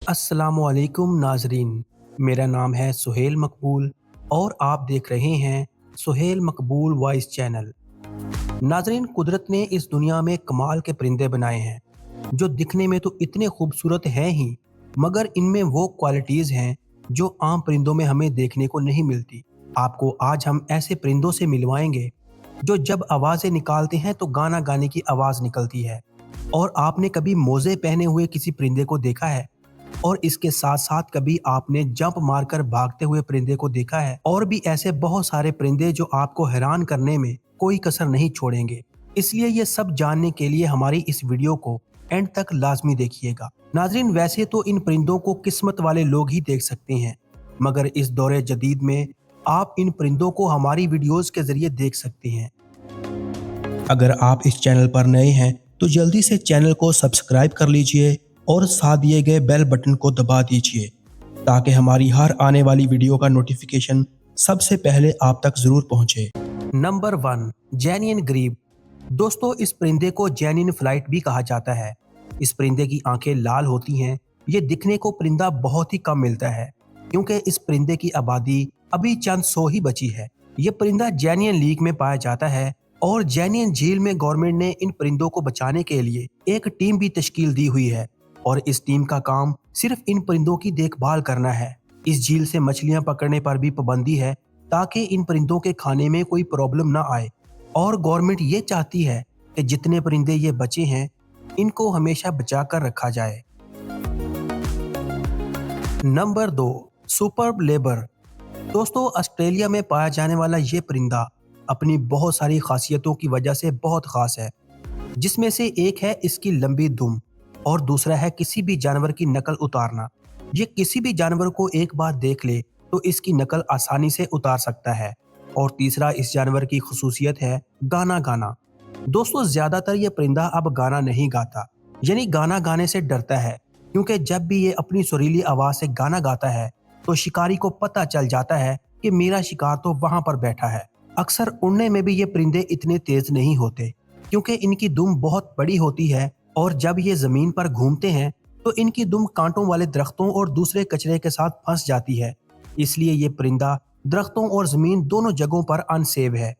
अस्सलामुअलैकुम नाजरीन। मेरा नाम है सुहेल मकबूल और आप देख रहे हैं सुहेल मकबूल वॉइस चैनल। नाजरीन, कुदरत ने इस दुनिया में कमाल के परिंदे बनाए हैं जो दिखने में तो इतने खूबसूरत हैं ही, मगर इनमें वो क्वालिटीज़ हैं जो आम परिंदों में हमें देखने को नहीं मिलती। आपको आज हम ऐसे परिंदों से मिलवाएंगे जो जब आवाज़ें निकालते हैं तो गाना गाने की आवाज़ निकलती है। और आपने कभी मोज़े पहने हुए किसी परिंदे को देखा है? और इसके साथ साथ कभी आपने जंप मारकर भागते हुए परिंदे को देखा है? और भी ऐसे बहुत सारे परिंदे जो आपको हैरान करने में कोई कसर नहीं छोड़ेंगे। इसलिए ये सब जानने के लिए हमारी इस वीडियो को एंड तक लाजमी देखिएगा। नाजरीन, वैसे तो इन परिंदों को किस्मत वाले लोग ही देख सकते हैं, मगर इस दौरे जदीद में आप इन परिंदों को हमारी वीडियोस के जरिए देख सकते हैं। अगर आप इस चैनल पर नए हैं तो जल्दी से चैनल को सब्सक्राइब कर लीजिए और साथ दिए गए बेल बटन को दबा दीजिए ताकि हमारी हर आने वाली वीडियो का नोटिफिकेशन सबसे पहले आप तक जरूर पहुंचे। नंबर 1, जैनियन ग्रीब। दोस्तों, इस परिंदे को जैनियन फ्लाइट भी कहा जाता है। इस परिंदे की आंखें लाल होती हैं। ये दिखने को परिंदा बहुत ही कम मिलता है क्योंकि इस परिंदे की आबादी अभी चंद सौ ही बची है। ये परिंदा जैनियन लीग में पाया जाता है और जैनियन झील में गवर्नमेंट ने इन परिंदों को बचाने के लिए एक टीम भी तश्कील दी हुई है और इस टीम का काम सिर्फ इन परिंदों की देखभाल करना है। इस झील से मछलियां पकड़ने पर भी पाबंदी है ताकि इन परिंदों के खाने में कोई प्रॉब्लम ना आए। और गवर्नमेंट ये चाहती है कि जितने परिंदे ये बचे हैं इनको हमेशा बचा कर रखा जाए। Number 2, superb labour. दोस्तों, ऑस्ट्रेलिया में पाया जाने वाला ये परिंदा अपनी बहुत सारी खासियतों की वजह से बहुत खास है, जिसमें से एक है इसकी लंबी दुम और दूसरा है किसी भी जानवर की नकल उतारना। ये किसी भी जानवर को एक बार देख ले तो इसकी नकल आसानी से उतार सकता है। और तीसरा इस जानवर की खुसूसियत है गाना गाना। दोस्तों, ज्यादातर ये परिंदा अब गाना नहीं गाता, यानी गाना गाने से डरता है, क्योंकि जब भी ये अपनी सुरीली आवाज से गाना गाता है तो शिकारी को पता चल जाता है कि मेरा शिकार तो वहां पर बैठा है। अक्सर उड़ने में भी ये परिंदे इतने तेज नहीं होते क्योंकि इनकी दुम बहुत बड़ी होती है और जब ये जमीन पर घूमते हैं तो इनकी दुम कांटों वाले दरख्तों और दूसरे कचरे के साथ फंस जाती है। इसलिए ये परिंदा दरख्तों और जमीन दोनों जगहों पर अनसेव है।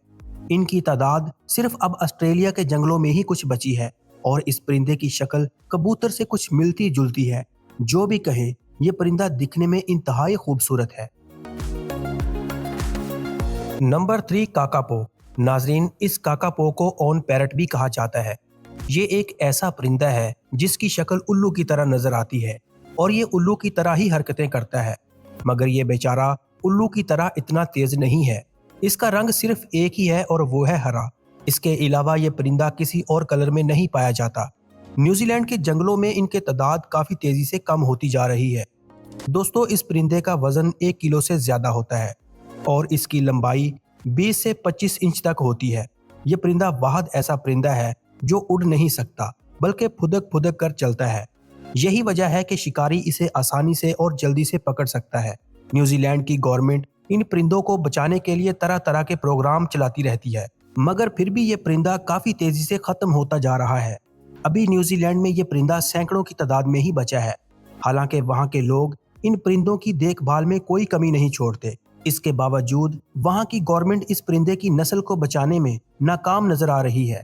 इनकी तादाद सिर्फ अब ऑस्ट्रेलिया के जंगलों में ही कुछ बची है और इस परिंदे की शक्ल कबूतर से कुछ मिलती जुलती है। जो भी कहें, ये परिंदा दिखने में इंतहाई खूबसूरत है। Number 3, kakapo. नाजरीन, इस काकापो को ऑन पैरट भी कहा जाता है। ये एक ऐसा परिंदा है जिसकी शक्ल उल्लू की तरह नजर आती है और ये उल्लू की तरह ही हरकतें करता है, मगर ये बेचारा उल्लू की तरह इतना तेज नहीं है। इसका रंग सिर्फ एक ही है और वो है हरा। इसके अलावा ये परिंदा किसी और कलर में नहीं पाया जाता। न्यूजीलैंड के जंगलों में इनके तादाद काफी तेजी से कम होती जा रही है। दोस्तों, इस परिंदे का वजन 1 किलो से ज्यादा होता है और इसकी लंबाई 20 से 25 इंच तक होती है। ये परिंदा वाहद ऐसा परिंदा है जो उड़ नहीं सकता बल्कि फुदक फुदक कर चलता है। यही वजह है कि शिकारी इसे आसानी से और जल्दी से पकड़ सकता है। न्यूजीलैंड की गवर्नमेंट इन परिंदों को बचाने के लिए तरह तरह के प्रोग्राम चलाती रहती है, मगर फिर भी ये परिंदा काफी तेजी से खत्म होता जा रहा है। अभी न्यूजीलैंड में ये परिंदा सैकड़ों की तादाद में ही बचा है। हालांकि वहां के लोग इन परिंदों की देखभाल में कोई कमी नहीं छोड़ते। इसके बावजूद वहां की गवर्नमेंट इस परिंदे की नस्ल को बचाने में नाकाम नजर आ रही है।